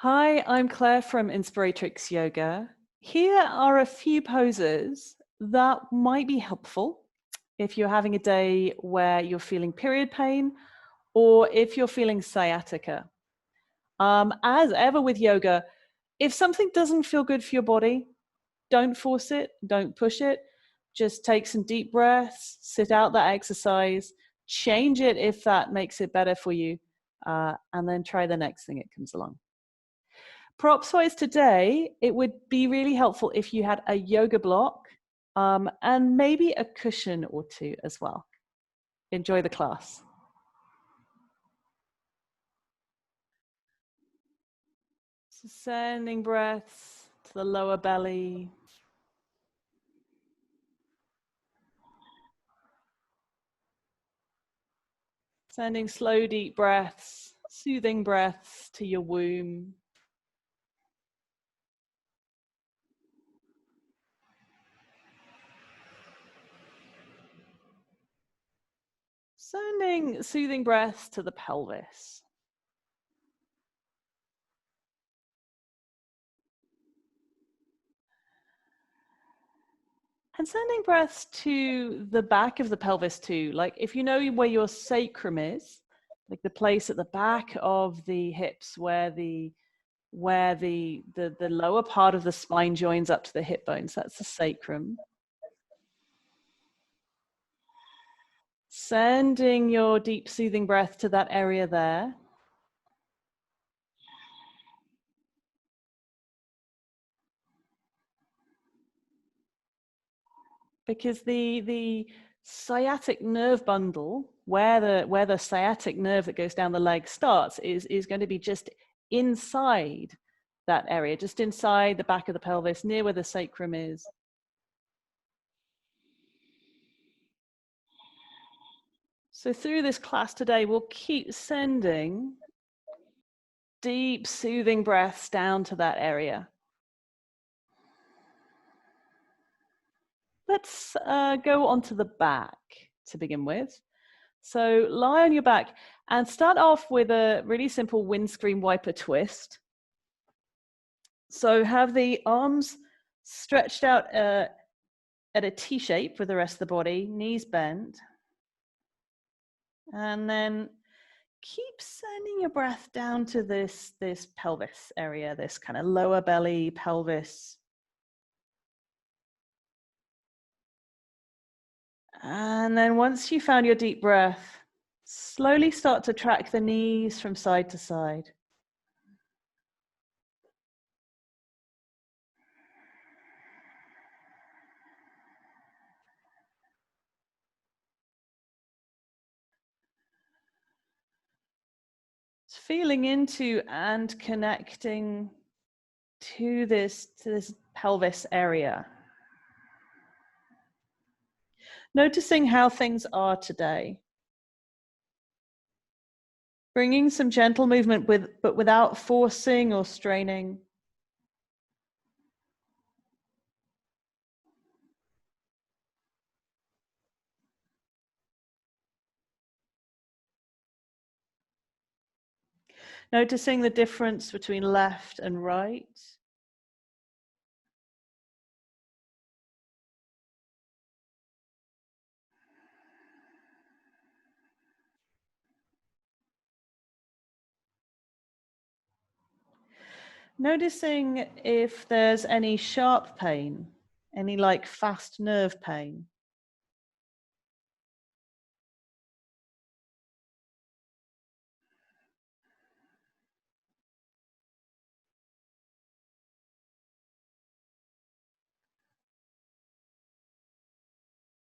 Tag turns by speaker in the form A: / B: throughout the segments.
A: Hi, I'm Claire from Inspiratrix Yoga. Here are a few poses that might be helpful if you're having a day where you're feeling period pain or if you're feeling sciatica. As ever with yoga, if something doesn't feel good for your body, don't force it, don't push it. Just take some deep breaths, sit out that exercise, change it if that makes it better for you, and then try the next thing that comes along. Props-wise today, it would be really helpful if you had a yoga block and maybe a cushion or two as well. Enjoy the class. So sending breaths to the lower belly. Sending slow, deep breaths, soothing breaths to your womb. Sending soothing breaths to the pelvis. And sending breaths to the back of the pelvis too. Like if you know where your sacrum is, like the place at the back of the hips where the lower part of the spine joins up to the hip bones, that's the sacrum. Sending your deep soothing breath to that area there. Because the sciatic nerve bundle, where the sciatic nerve that goes down the leg starts, is going to be just inside that area, just inside the back of the pelvis, near where the sacrum is. So through this class today, we'll keep sending deep, soothing breaths down to that area. Let's go onto the back to begin with. So lie on your back and start off with a really simple windscreen wiper twist. So have the arms stretched out at a T shape with the rest of the body, knees bent. And then keep sending your breath down to this pelvis area, this kind of lower belly pelvis. And then once you found your deep breath, slowly start to track the knees from side to side. Feeling into and connecting to this pelvis area. Noticing how things are today. Bringing some gentle movement but without forcing or straining. Noticing the difference between left and right. Noticing if there's any sharp pain, any like fast nerve pain.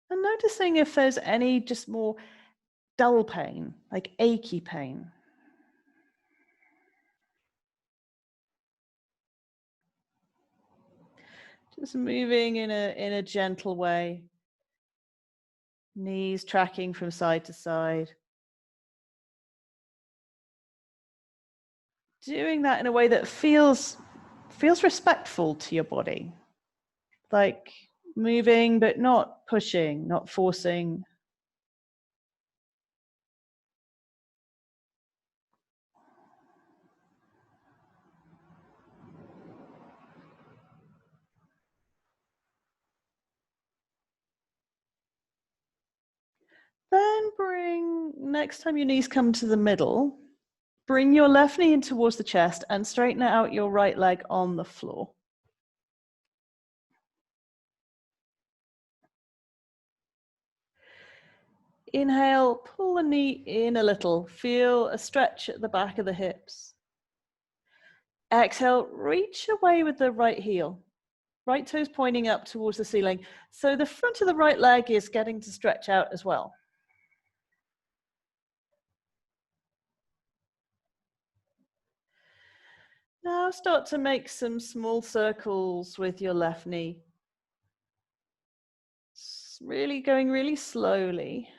A: And noticing if there's any just more dull pain, like achy pain. Just moving in a gentle way. Knees tracking from side to side. Doing that in a way that feels respectful to your body. Like moving, but not pushing, not forcing. Then next time your knees come to the middle, bring your left knee in towards the chest and straighten out your right leg on the floor. Inhale, pull the knee in a little. Feel a stretch at the back of the hips. Exhale, reach away with the right heel. Right toes pointing up towards the ceiling. So the front of the right leg is getting to stretch out as well. Now start to make some small circles with your left knee. Really going really slowly.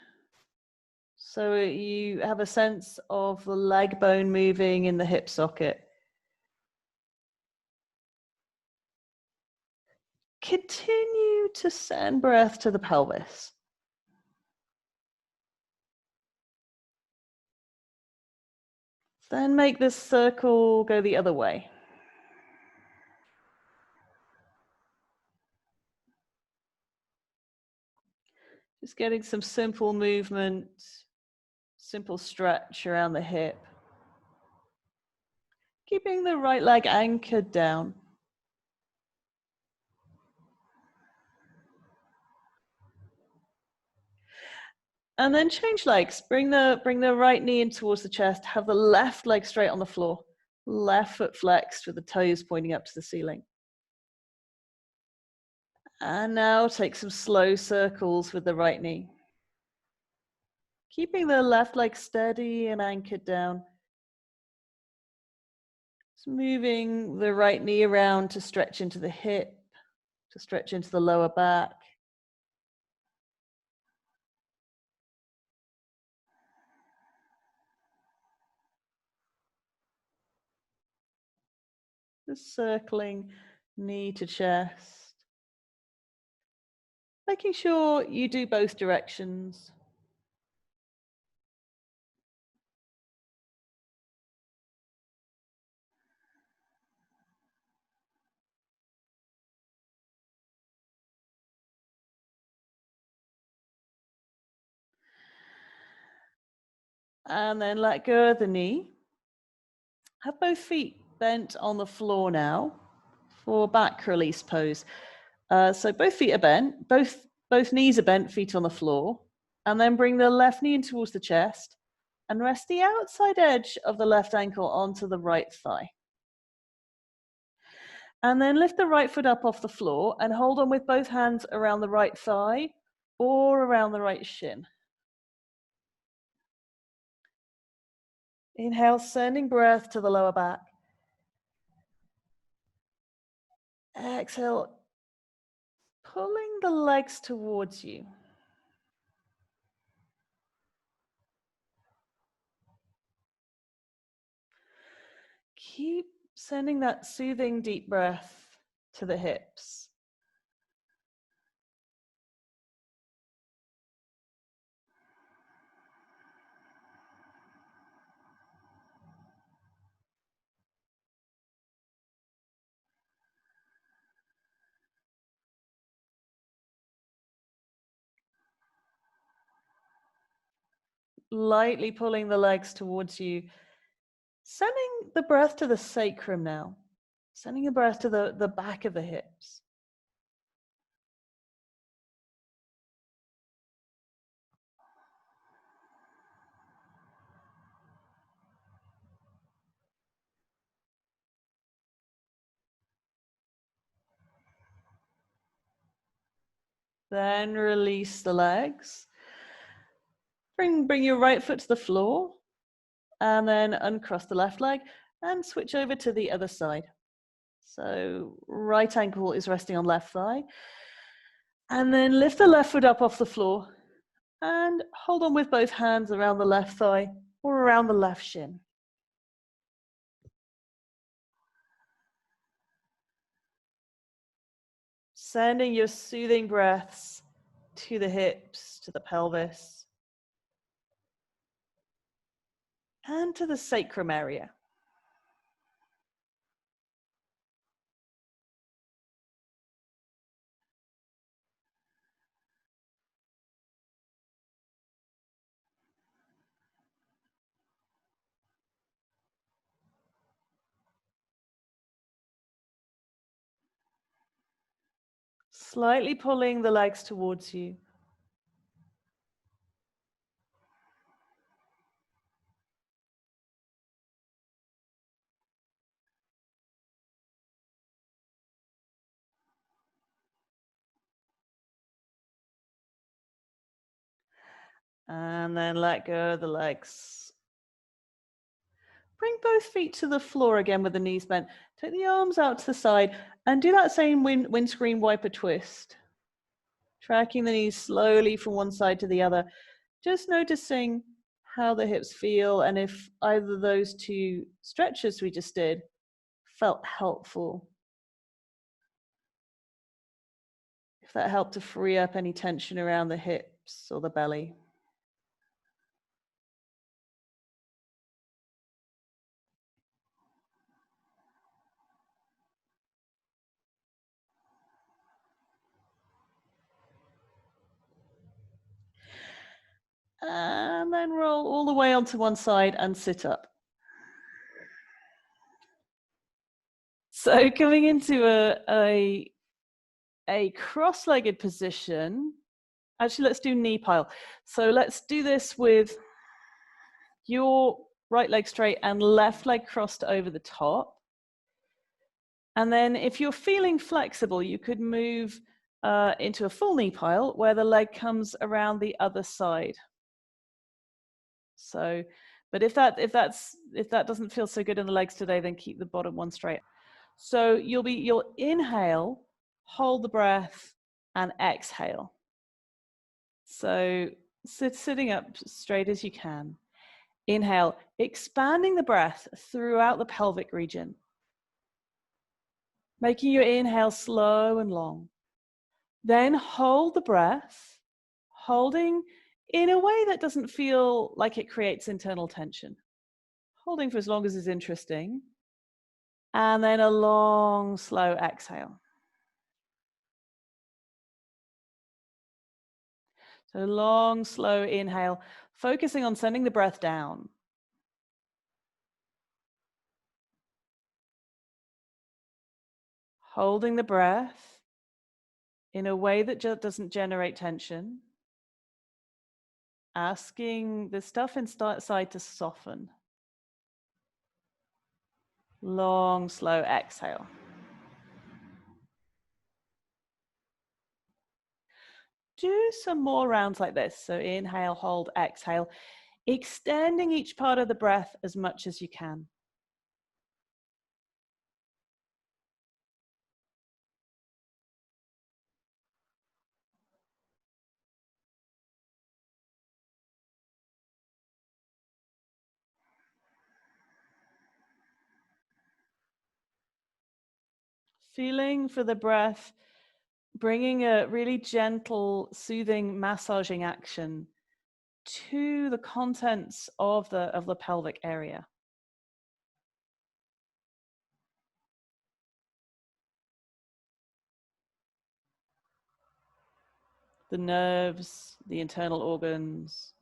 A: So you have a sense of the leg bone moving in the hip socket. Continue to send breath to the pelvis. Then make this circle go the other way. Just getting some simple movement, simple stretch around the hip. Keeping the right leg anchored down. And then change legs. Bring the right knee in towards the chest. Have the left leg straight on the floor. Left foot flexed with the toes pointing up to the ceiling. And now take some slow circles with the right knee. Keeping the left leg steady and anchored down. Just moving the right knee around to stretch into the hip, to stretch into the lower back. Just circling knee to chest. Making sure you do both directions. And then let go of the knee. Have both feet bent on the floor now for back release pose. So both feet are bent, both knees are bent, feet on the floor. And then bring the left knee in towards the chest and rest the outside edge of the left ankle onto the right thigh. And then lift the right foot up off the floor and hold on with both hands around the right thigh or around the right shin. Inhale, sending breath to the lower back. Exhale, pulling the legs towards you. Keep sending that soothing deep breath to the hips. Lightly pulling the legs towards you. Sending the breath to the sacrum now. Sending the breath to the back of the hips. Then release the legs. Bring your right foot to the floor and then uncross the left leg and switch over to the other side. So right ankle is resting on left thigh. And then lift the left foot up off the floor and hold on with both hands around the left thigh or around the left shin. Sending your soothing breaths to the hips, to the pelvis, and to the sacrum area. Slightly pulling the legs towards you. And then let go of the legs. Bring both feet to the floor again with the knees bent. Take the arms out to the side and do that same windscreen wiper twist. Tracking the knees slowly from one side to the other. Just noticing how the hips feel and if either of those two stretches we just did felt helpful. If that helped to free up any tension around the hips or the belly. And then roll all the way onto one side and sit up. So coming into a cross-legged position. Actually, let's do knee pile. So let's do this with your right leg straight and left leg crossed over the top. And then if you're feeling flexible, you could move into a full knee pile where the leg comes around the other side. So, but if that doesn't feel so good in the legs today, then keep the bottom one straight. So you'll inhale, hold the breath, and exhale. So sitting up straight as you can. Inhale, expanding the breath throughout the pelvic region. Making your inhale slow and long. Then hold the breath, holding in a way that doesn't feel like it creates internal tension. Holding for as long as is interesting. And then a long, slow exhale. So long, slow inhale, focusing on sending the breath down. Holding the breath in a way that doesn't generate tension. Asking the stuff inside to soften. Long, slow exhale. Do some more rounds like this. So inhale, hold, exhale, extending each part of the breath as much as you can. Feeling for the breath, bringing a really gentle, soothing, massaging action to the contents of the pelvic area. The nerves, the internal organs.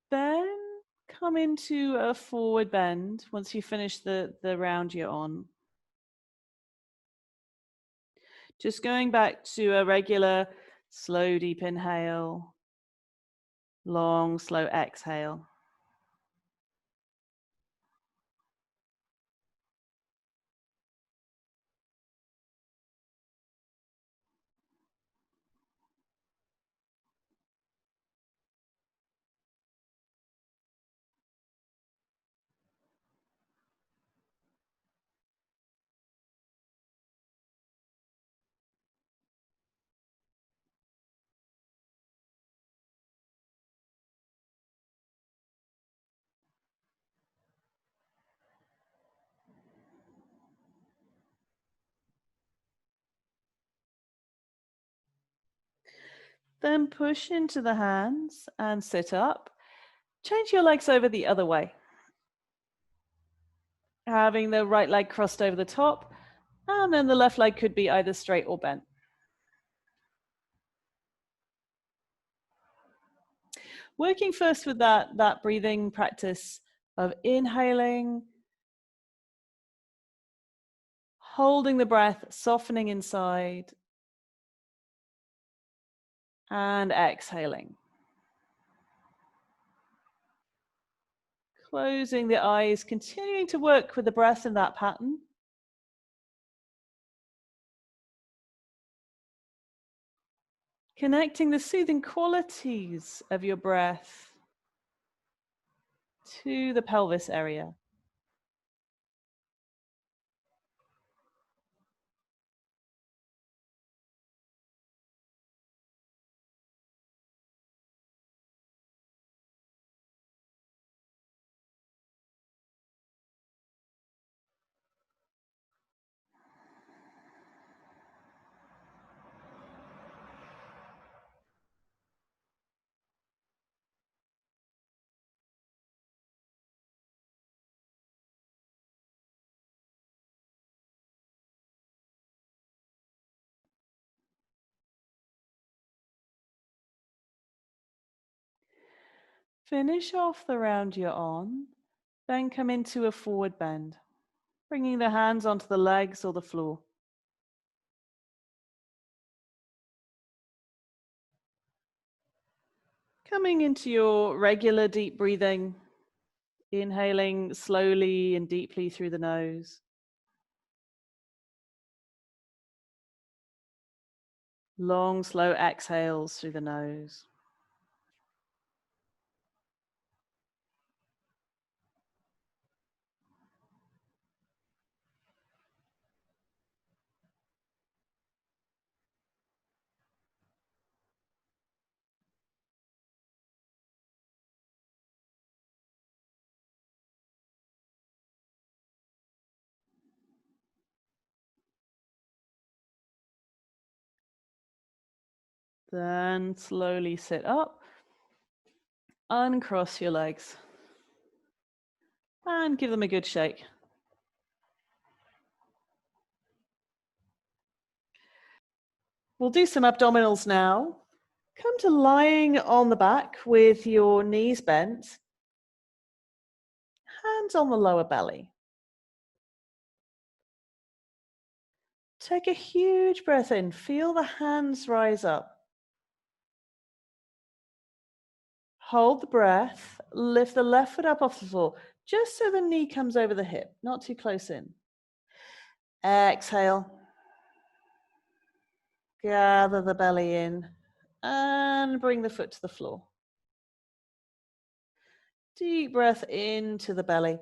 A: Then come into a forward bend once you finish the round you're on. Just going back to a regular slow, deep inhale, long, slow exhale. Then push into the hands and sit up. Change your legs over the other way. Having the right leg crossed over the top, and then the left leg could be either straight or bent. Working first with that breathing practice of inhaling, holding the breath, softening inside, and exhaling. Closing the eyes, continuing to work with the breath in that pattern. Connecting the soothing qualities of your breath to the pelvis area. Finish off the round you're on, then come into a forward bend, bringing the hands onto the legs or the floor. Coming into your regular deep breathing, inhaling slowly and deeply through the nose. Long, slow exhales through the nose. Then slowly sit up, uncross your legs, and give them a good shake. We'll do some abdominals now. Come to lying on the back with your knees bent, hands on the lower belly. Take a huge breath in. Feel the hands rise up. Hold the breath. Lift the left foot up off the floor, just so the knee comes over the hip, not too close in. Exhale. Gather the belly in and bring the foot to the floor. Deep breath into the belly.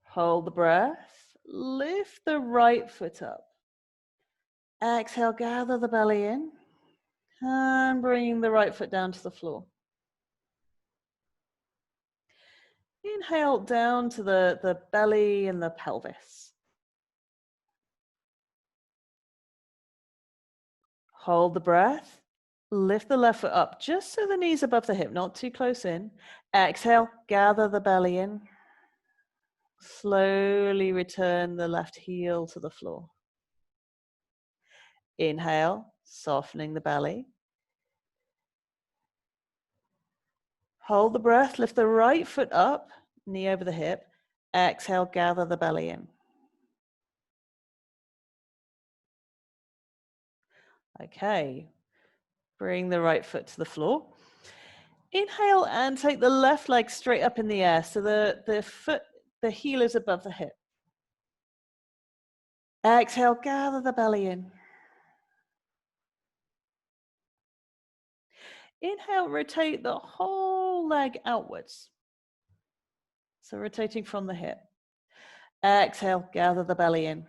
A: Hold the breath. Lift the right foot up. Exhale, gather the belly in and bring the right foot down to the floor. Inhale down to the belly and the pelvis. Hold the breath. Lift the left foot up just so the knee's above the hip, not too close in. Exhale, gather the belly in. Slowly return the left heel to the floor. Inhale, softening the belly. Hold the breath, lift the right foot up, knee over the hip. Exhale, gather the belly in. Okay, bring the right foot to the floor. Inhale and take the left leg straight up in the air so the heel is above the hip. Exhale, gather the belly in. Inhale, rotate the whole leg outwards. So rotating from the hip. Exhale, gather the belly in.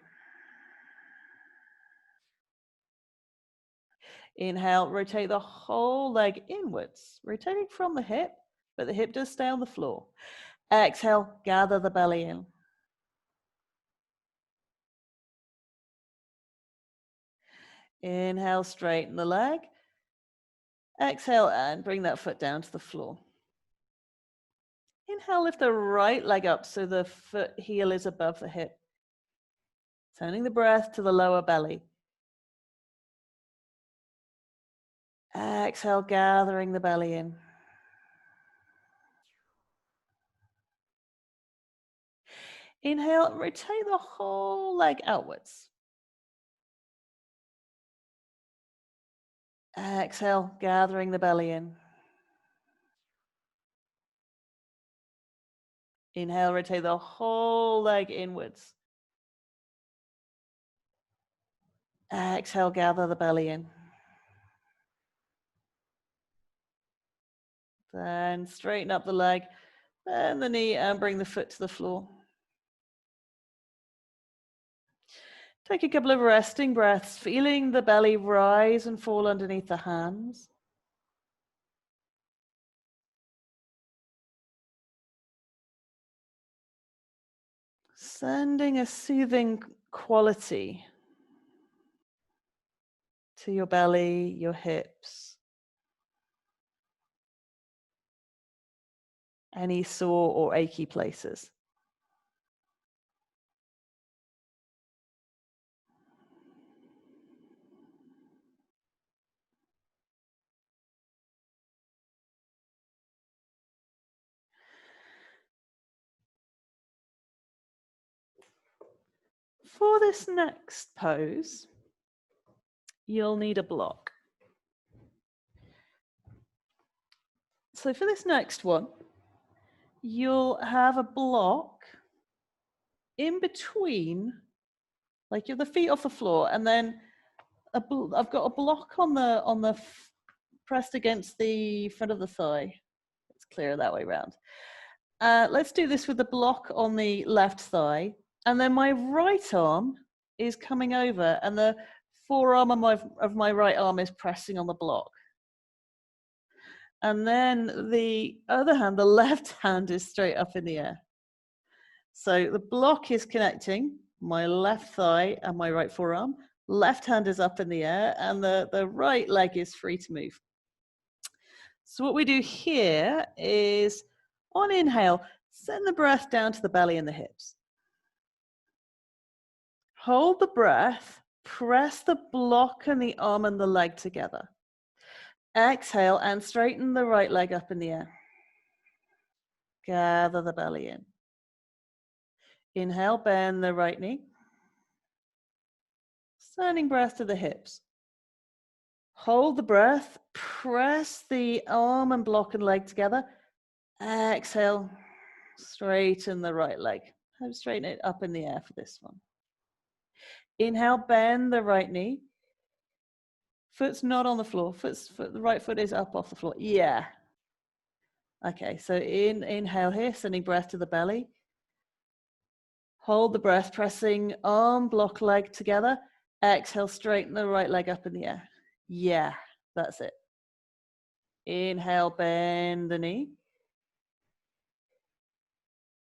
A: Inhale, rotate the whole leg inwards, rotating from the hip, but the hip does stay on the floor. Exhale, gather the belly in. Inhale, straighten the leg. Exhale and bring that foot down to the floor. Inhale, lift the right leg up so the foot heel is above the hip. Turning the breath to the lower belly. Exhale, gathering the belly in. Inhale, rotate the whole leg outwards. Exhale, gathering the belly in. Inhale, rotate the whole leg inwards. Exhale, gather the belly in. Then straighten up the leg, bend the knee and bring the foot to the floor. Take a couple of resting breaths, feeling the belly rise and fall underneath the hands. Sending a soothing quality to your belly, your hips, any sore or achy places. For this next pose, you'll need a block. So for this next one, you'll have a block in between, like you're the feet off the floor, and then I've got a block on the pressed against the front of the thigh. It's clearer that way around. Let's do this with the block on the left thigh, and then my right arm is coming over, and the forearm of my right arm is pressing on the block. And then the other hand, the left hand, is straight up in the air. So the block is connecting my left thigh and my right forearm. Left hand is up in the air, and the right leg is free to move. So what we do here is, on inhale, send the breath down to the belly and the hips. Hold the breath, press the block and the arm and the leg together. Exhale and straighten the right leg up in the air. Gather the belly in. Inhale, bend the right knee. Sending breath to the hips. Hold the breath, press the arm and block and leg together. Exhale, straighten the right leg. Straighten it up in the air for this one. Inhale, bend the right knee. Foot's not on the floor. The right foot is up off the floor. Yeah. Okay, so inhale here, sending breath to the belly. Hold the breath, pressing arm, block, leg together. Exhale, straighten the right leg up in the air. Yeah, that's it. Inhale, bend the knee.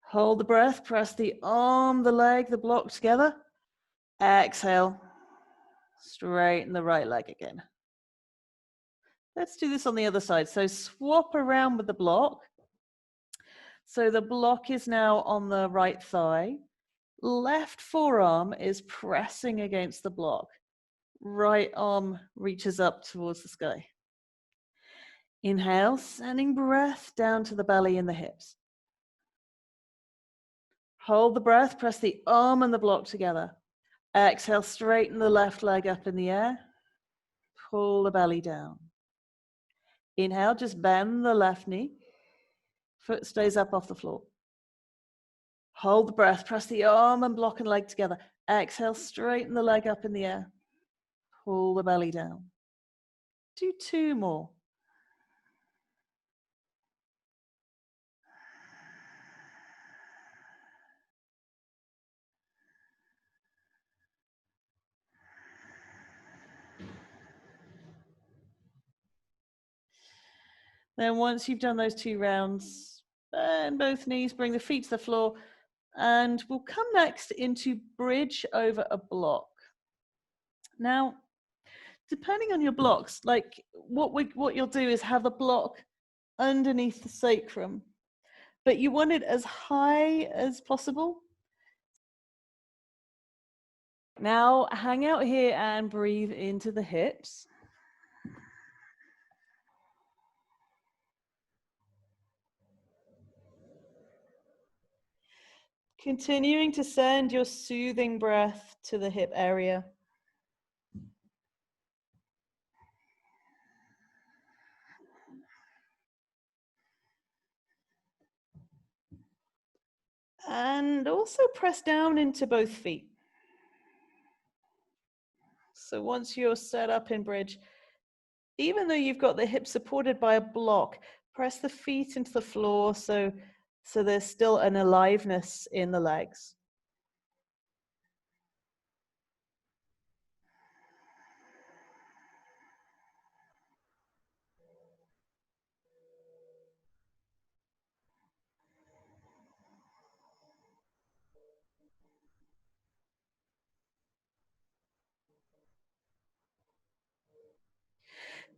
A: Hold the breath, press the arm, the leg, the block together. Exhale, straighten the right leg again. Let's do this on the other side. So swap around with the block. So the block is now on the right thigh. Left forearm is pressing against the block. Right arm reaches up towards the sky. Inhale, sending breath down to the belly and the hips. Hold the breath, press the arm and the block together. Exhale, straighten the left leg up in the air. Pull the belly down. Inhale, just bend the left knee. Foot stays up off the floor. Hold the breath, press the arm and block and leg together. Exhale, straighten the leg up in the air. Pull the belly down. Do 2 more. Then once you've done those 2 rounds, bend both knees, bring the feet to the floor, and we'll come next into bridge over a block. Now, depending on your blocks, like what you'll do is have the block underneath the sacrum, but you want it as high as possible. Now hang out here and breathe into the hips. Continuing to send your soothing breath to the hip area. And also press down into both feet. So once you're set up in bridge, even though you've got the hips supported by a block, press the feet into the floor so there's still an aliveness in the legs.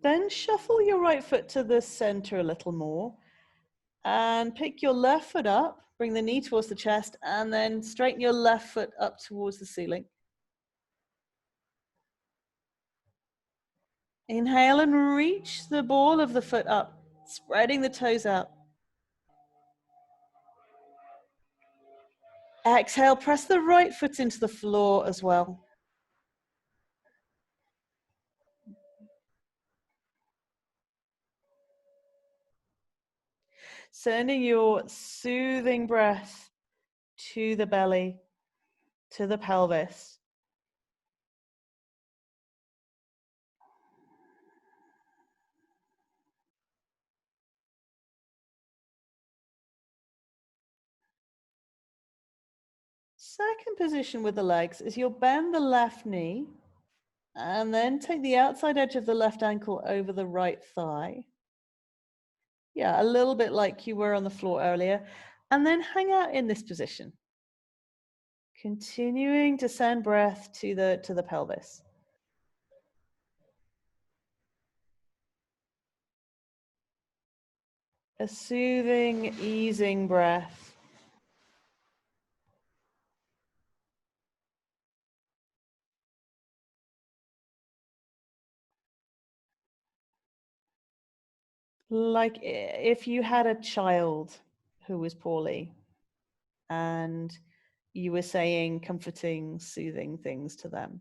A: Then shuffle your right foot to the center a little more and pick your left foot up, bring the knee towards the chest, and then straighten your left foot up towards the ceiling. Inhale and reach the ball of the foot up, spreading the toes out. Exhale, press the right foot into the floor as well. Sending your soothing breath to the belly, to the pelvis. Second position with the legs is you'll bend the left knee and then take the outside edge of the left ankle over the right thigh. Yeah, a little bit like you were on the floor earlier. And then hang out in this position. Continuing to send breath to the pelvis. A soothing, easing breath. Like if you had a child who was poorly and you were saying comforting, soothing things to them.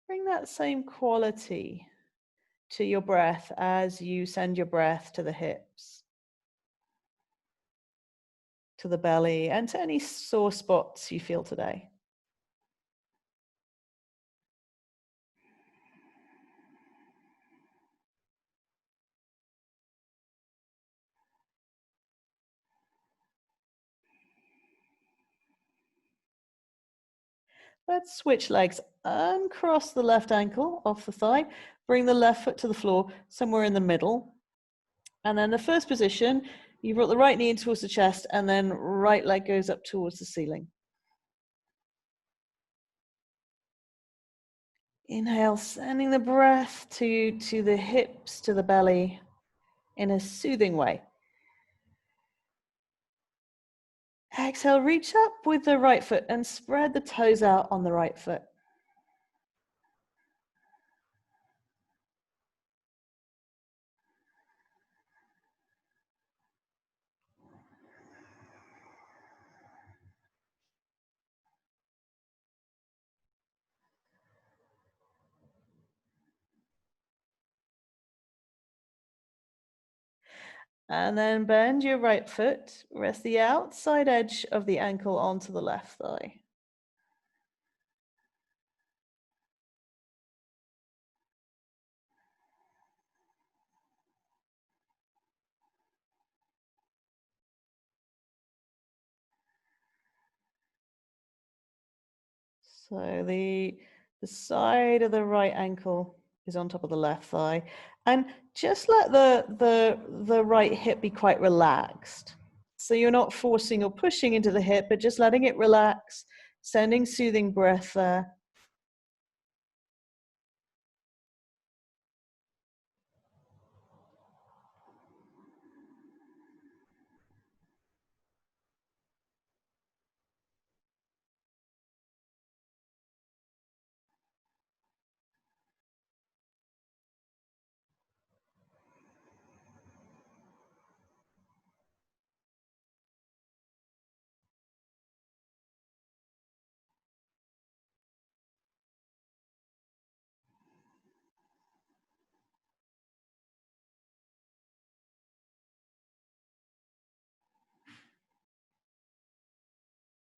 A: Bring that same quality to your breath as you send your breath to the hips, to the belly, and to any sore spots you feel today. Let's switch legs. Uncross the left ankle off the thigh. Bring the left foot to the floor, somewhere in the middle. And then the first position, you brought the right knee in towards the chest, and then right leg goes up towards the ceiling. Inhale, sending the breath to the hips, to the belly in a soothing way. Exhale, reach up with the right foot and spread the toes out on the right foot. And then bend your right foot, rest the outside edge of the ankle onto the left thigh. So the side of the right ankle is on top of the left thigh. And just let the right hip be quite relaxed. So you're not forcing or pushing into the hip, but just letting it relax, sending soothing breath there.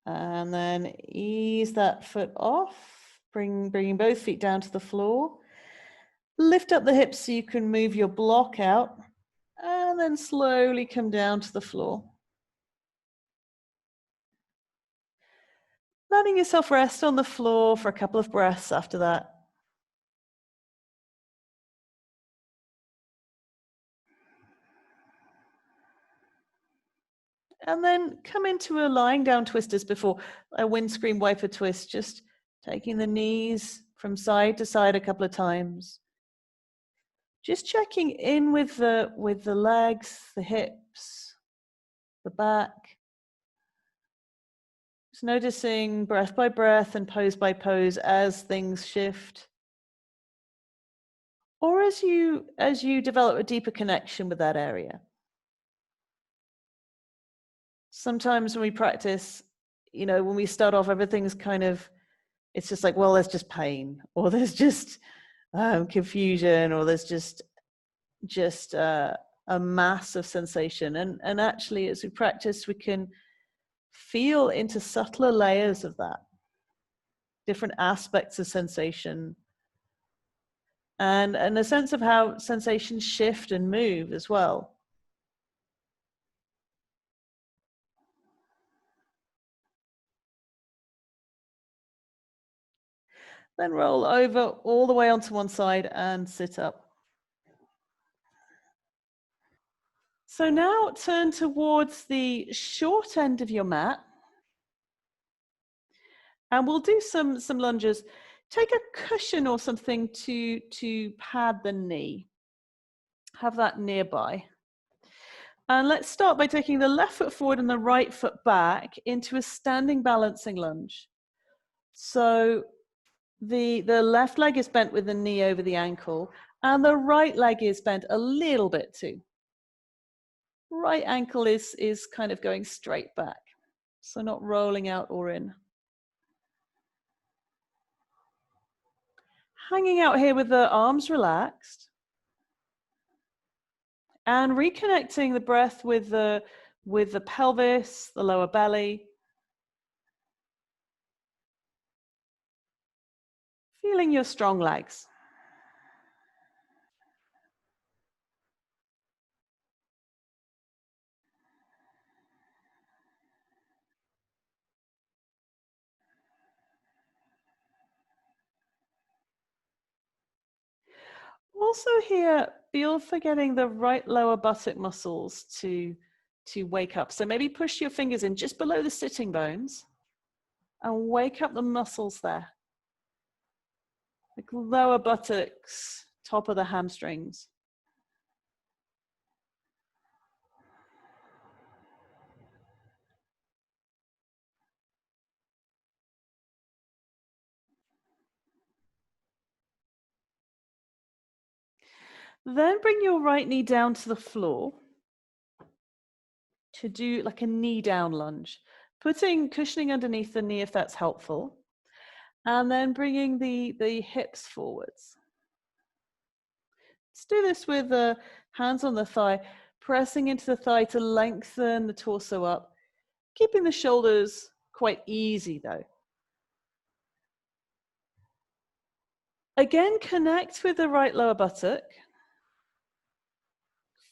A: And then ease that foot off, bringing both feet down to the floor. Lift up the hips so you can move your block out, and then slowly come down to the floor. Letting yourself rest on the floor for a couple of breaths after that. And then come into a lying down twist as before, a windscreen wiper twist, just taking the knees from side to side a couple of times. Just checking in with the legs, the hips, the back. Just noticing breath by breath and pose by pose as things shift. Or as you develop a deeper connection with that area. Sometimes when we practice, when we start off, everything's kind of, it's just like, well, there's just pain, or there's just confusion, or there's just a mass of sensation. And actually, as we practice, we can feel into subtler layers of that, different aspects of sensation, and a sense of how sensations shift and move as well. Then roll over all the way onto one side and sit up. So now turn towards the short end of your mat. And we'll do some lunges. Take a cushion or something to pad the knee. Have that nearby. And let's start by taking the left foot forward and the right foot back into a standing balancing lunge. So the left leg is bent with the knee over the ankle, and the right leg is bent a little bit too. Right ankle is kind of going straight back, so not rolling out or in. Hanging out here with the arms relaxed. And reconnecting the breath with the pelvis, the lower belly. Feeling your strong legs. Also here, feel for getting the right lower buttock muscles to wake up. So maybe push your fingers in just below the sitting bones and wake up the muscles there. Like lower buttocks, top of the hamstrings. Then bring your right knee down to the floor to do like a knee down lunge. Putting cushioning underneath the knee if that's helpful. And then bringing the hips forwards. Let's do this with the hands on the thigh, pressing into the thigh to lengthen the torso up, keeping the shoulders quite easy though. Again, connect with the right lower buttock.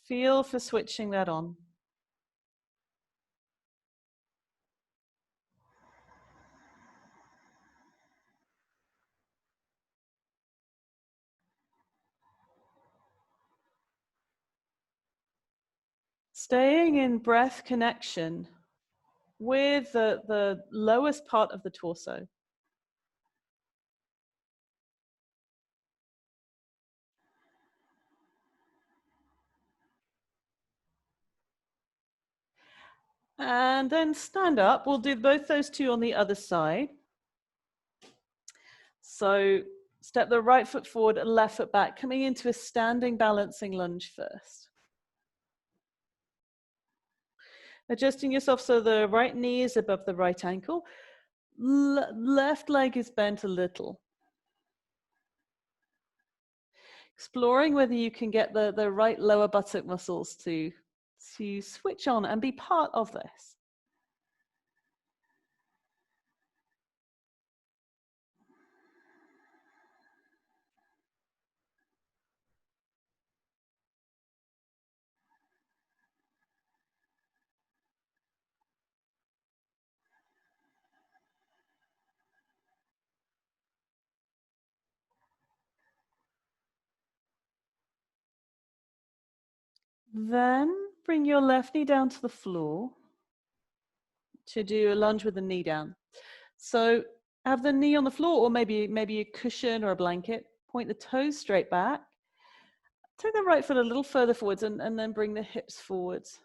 A: Feel for switching that on. Staying in breath connection with the lowest part of the torso. And then stand up. We'll do both those two on the other side. So step the right foot forward and left foot back, coming into a standing balancing lunge first. Adjusting yourself so the right knee is above the right ankle. Left leg is bent a little. Exploring whether you can get the right lower buttock muscles to switch on and be part of this. Then bring your left knee down to the floor to do a lunge with the knee down. So have the knee on the floor, or maybe a cushion or a blanket. Point the toes straight back. Take the right foot a little further forwards and then bring the hips forwards.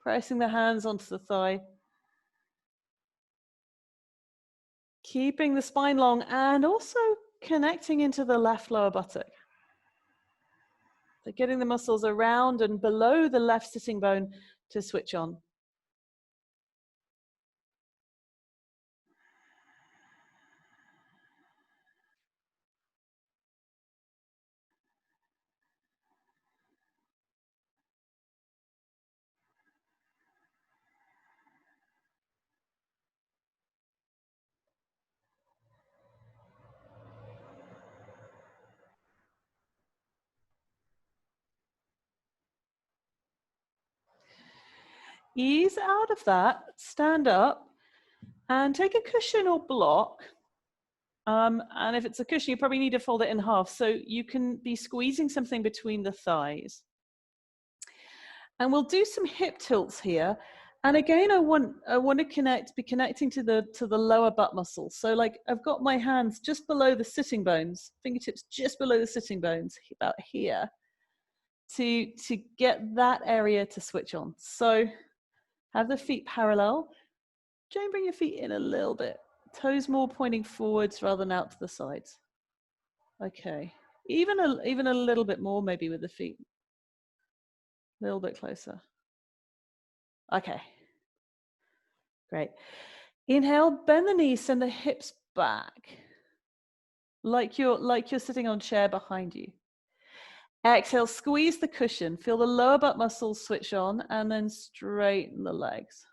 A: Pressing the hands onto the thigh. Keeping the spine long and also connecting into the left lower buttock. So getting the muscles around and below the left sitting bone to switch on. Ease out of that, stand up, and take a cushion or block. And if it's a cushion, you probably need to fold it in half so you can be squeezing something between the thighs. And we'll do some hip tilts here. And again, I want to be connecting to the lower butt muscle. So like I've got my hands just below the sitting bones, fingertips just below the sitting bones, about here, to get that area to switch on. So have the feet parallel. Try and bring your feet in a little bit. Toes more pointing forwards rather than out to the sides. Okay. Even a little bit more maybe with the feet. A little bit closer. Okay. Great. Inhale, bend the knees, send the hips back. Like you're sitting on a chair behind you. Exhale, squeeze the cushion. Feel the lower butt muscles switch on and then straighten the legs.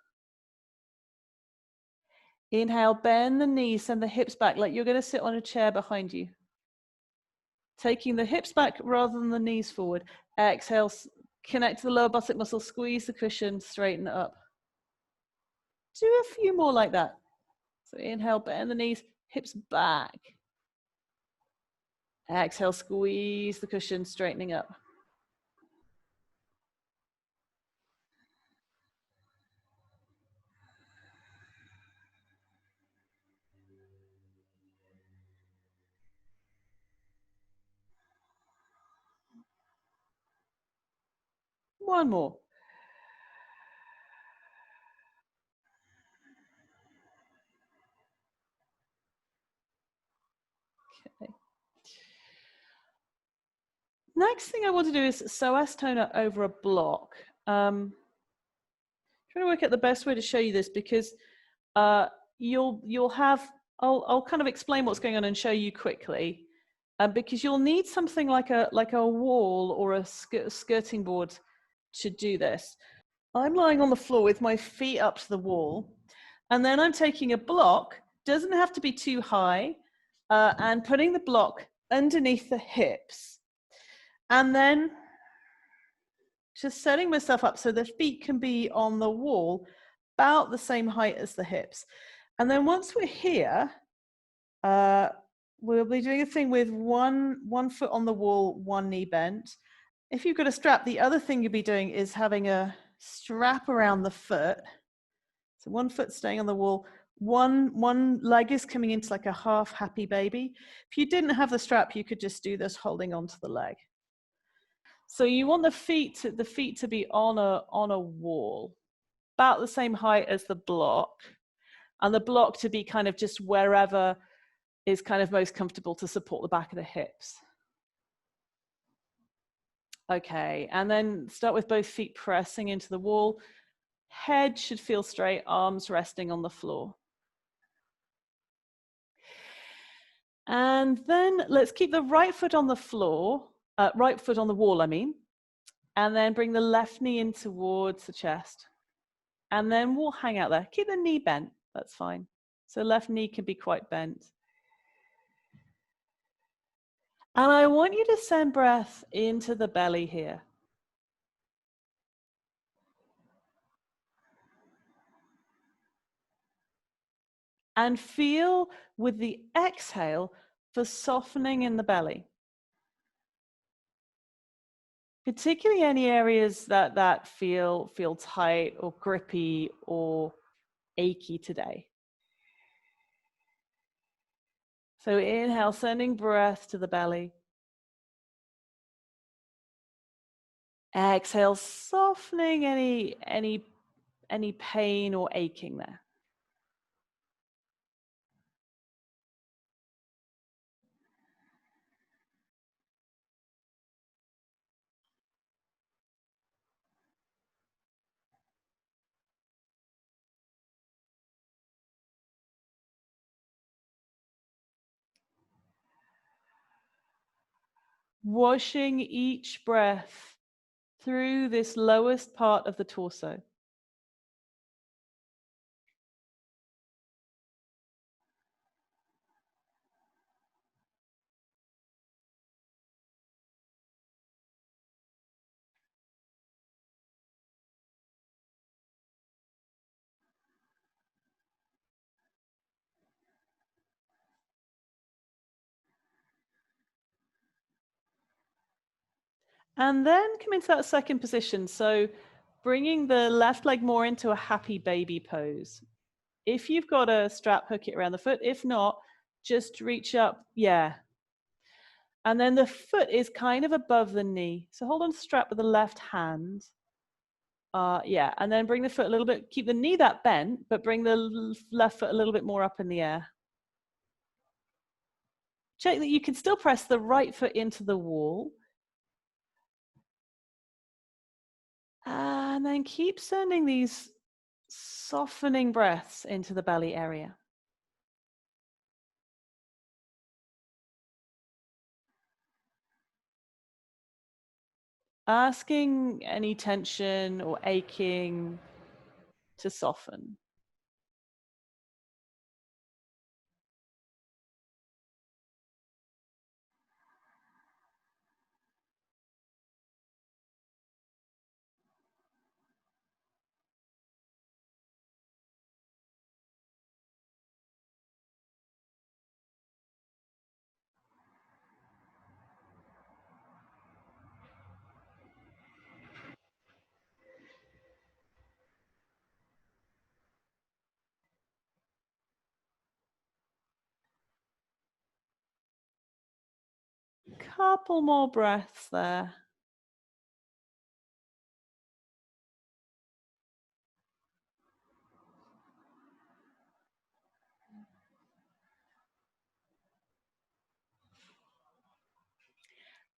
A: Inhale, bend the knees, send the hips back like you're going to sit on a chair behind you. Taking the hips back rather than the knees forward. Exhale, connect to the lower buttock muscle, squeeze the cushion, straighten it up. Do a few more like that. So inhale, bend the knees, hips back. Exhale, squeeze the cushion, straightening up. One more. Okay. Next thing I want to do is Psoas Toner over a block. Trying to work out the best way to show you this because you'll have, I'll kind of explain what's going on and show you quickly, because you'll need something like a wall or a skirting board to do this. I'm lying on the floor with my feet up to the wall, and then I'm taking a block, doesn't have to be too high, and putting the block underneath the hips, and then just setting myself up so the feet can be on the wall about the same height as the hips. And then once we're here, we'll be doing a thing with one foot on the wall, one knee bent. If you've got a strap, the other thing you'll be doing is having a strap around the foot. So one foot staying on the wall, one leg is coming into like a half happy baby. If you didn't have the strap, you could just do this holding onto the leg. So you want the feet to be on a wall, about the same height as the block, and the block to be kind of just wherever is kind of most comfortable to support the back of the hips. Okay, and then start with both feet pressing into the wall. Head should feel straight, arms resting on the floor. And then let's keep the right foot on the floor, right foot on the wall, I mean, and then bring the left knee in towards the chest. And then we'll hang out there. Keep the knee bent, that's fine. So left knee can be quite bent. And I want you to send breath into the belly here. And feel with the exhale the softening in the belly. particularly any areas that feel tight or grippy or achy today. So inhale, sending breath to the belly. Exhale, softening any pain or aching there. Washing each breath through this lowest part of the torso. And then come into that second position. So bringing the left leg more into a happy baby pose. If you've got a strap, hook it around the foot. If not, just reach up. Yeah. And then the foot is kind of above the knee. So hold on to the strap with the left hand. Yeah. And then bring the foot a little bit, keep the knee that bent, but bring the left foot a little bit more up in the air. Check that you can still press the right foot into the wall. And then keep sending these softening breaths into the belly area. Asking any tension or aching to soften. Couple more breaths there.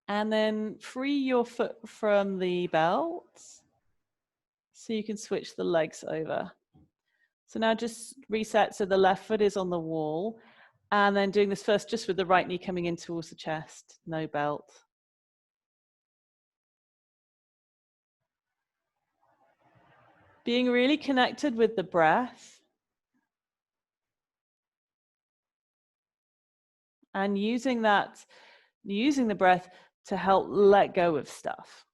A: And then free your foot from the belt so you can switch the legs over. So now just reset so the left foot is on the wall. And then doing this first just with the right knee coming in towards the chest, no belt. Being really connected with the breath. And using the breath to help let go of stuff.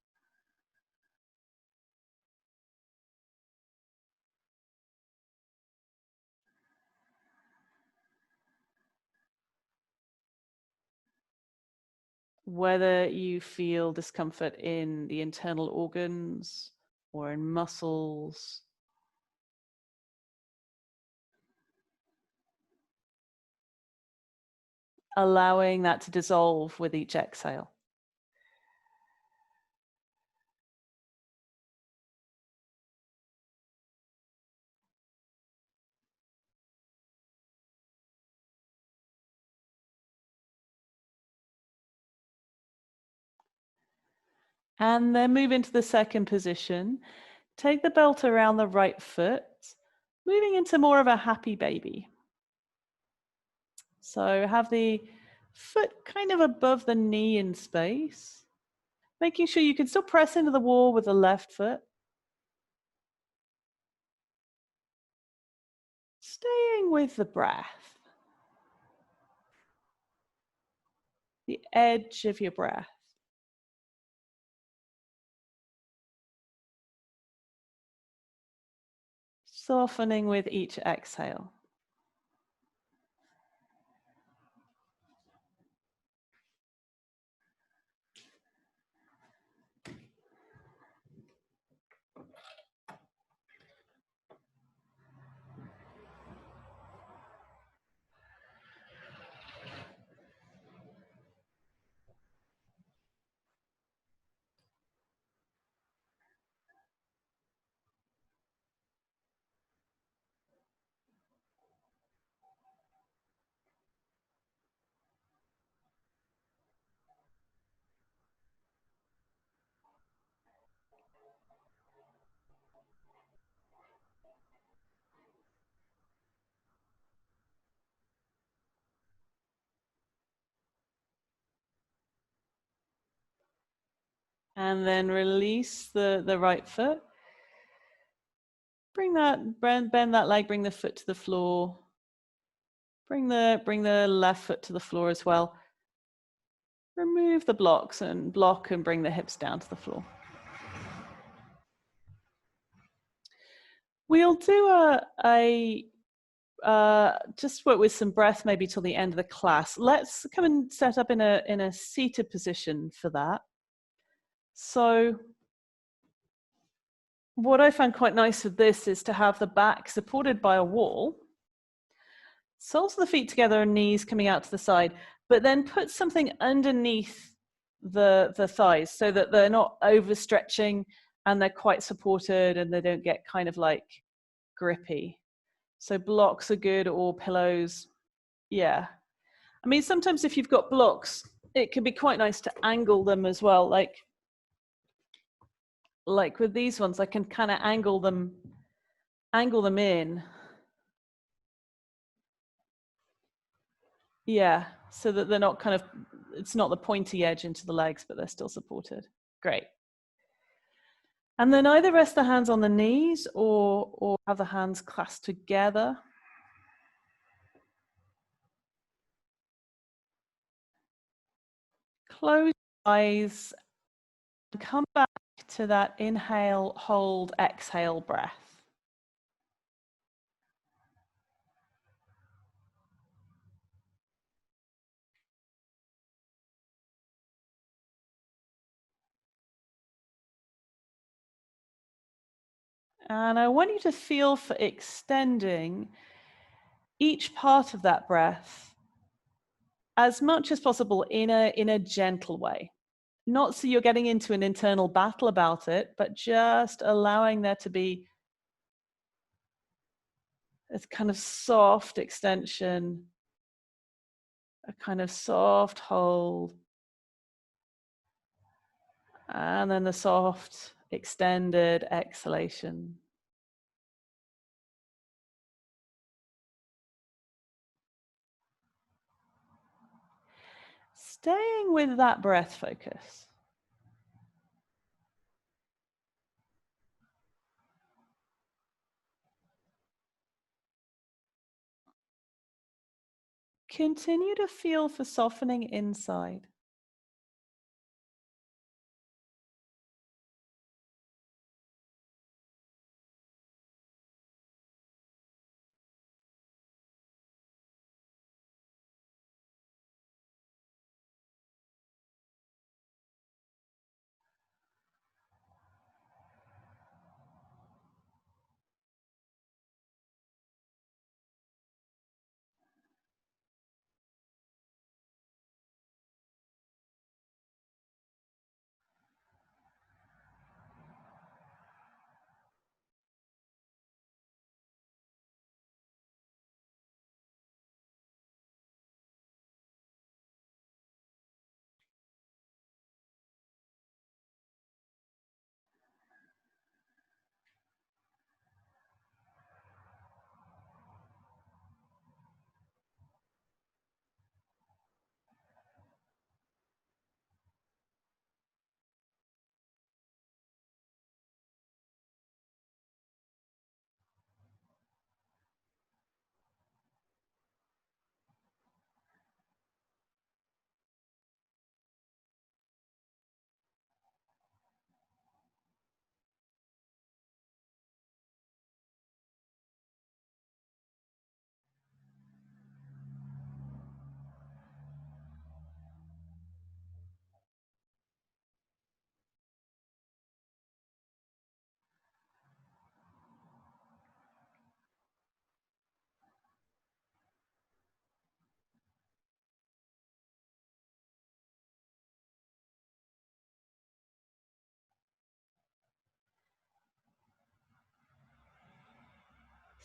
A: Whether you feel discomfort in the internal organs or in muscles. Allowing that to dissolve with each exhale. And then move into the second position. Take the belt around the right foot, moving into more of a happy baby. So have the foot kind of above the knee in space, making sure you can still press into the wall with the left foot. Staying with the breath, the edge of your breath. Softening with each exhale. And then release the right foot. Bend that leg, bring the foot to the floor. Bring the left foot to the floor as well. Remove the blocks and block and bring the hips down to the floor. We'll do just work with some breath maybe till the end of the class. Let's come and set up in a seated position for that. So what I found quite nice with this is to have the back supported by a wall, soles of the feet together and knees coming out to the side, but then put something underneath the thighs so that they're not overstretching and they're quite supported and they don't get kind of like grippy. So blocks are good, or pillows. Yeah. I mean, sometimes if you've got blocks, it can be quite nice to angle them as well. Like with these ones, I can kind of angle them in. Yeah, so that they're not kind of, it's not the pointy edge into the legs, but they're still supported. Great. And then either rest the hands on the knees or have the hands clasped together. Close your eyes and come back to that inhale, hold, exhale breath. And I want you to feel for extending each part of that breath as much as possible in a gentle way. Not so you're getting into an internal battle about it, but just allowing there to be a kind of soft extension, a kind of soft hold, and then the soft extended exhalation. Staying with that breath focus. Continue to feel for softening inside.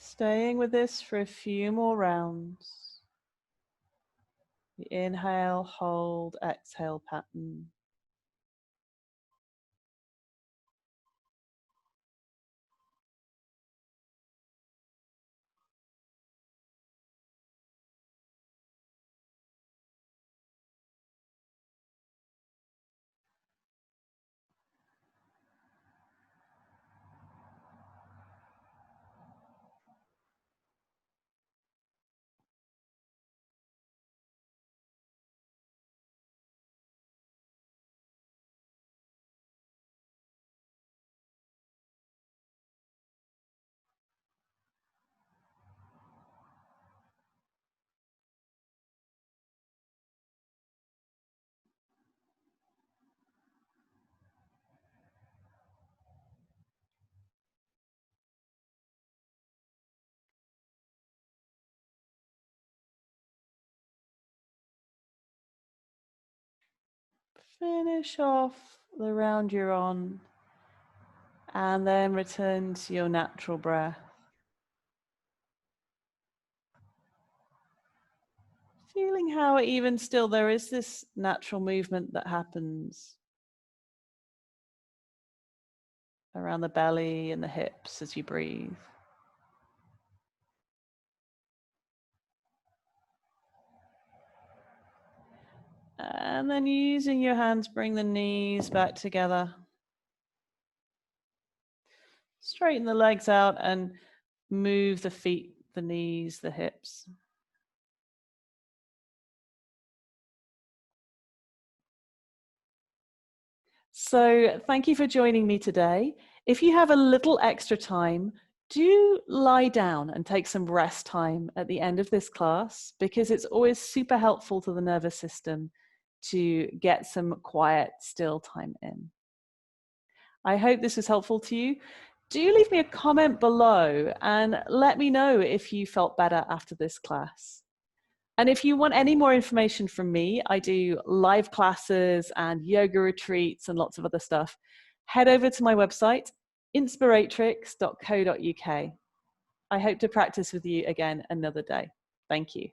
A: Staying with this for a few more rounds. The inhale, hold, exhale pattern. Finish off the round you're on, and then return to your natural breath. Feeling how even still there is this natural movement that happens around the belly and the hips as you breathe. And then using your hands, bring the knees back together. Straighten the legs out and move the feet, the knees, the hips. So thank you for joining me today. If you have a little extra time, do lie down and take some rest time at the end of this class, because it's always super helpful to the nervous system to get some quiet, still time in. I hope this was helpful to you. Do leave me a comment below and let me know if you felt better after this class. And if you want any more information from me, I do live classes and yoga retreats and lots of other stuff. Head over to my website, inspiratrix.co.uk. I hope to practice with you again another day. Thank you.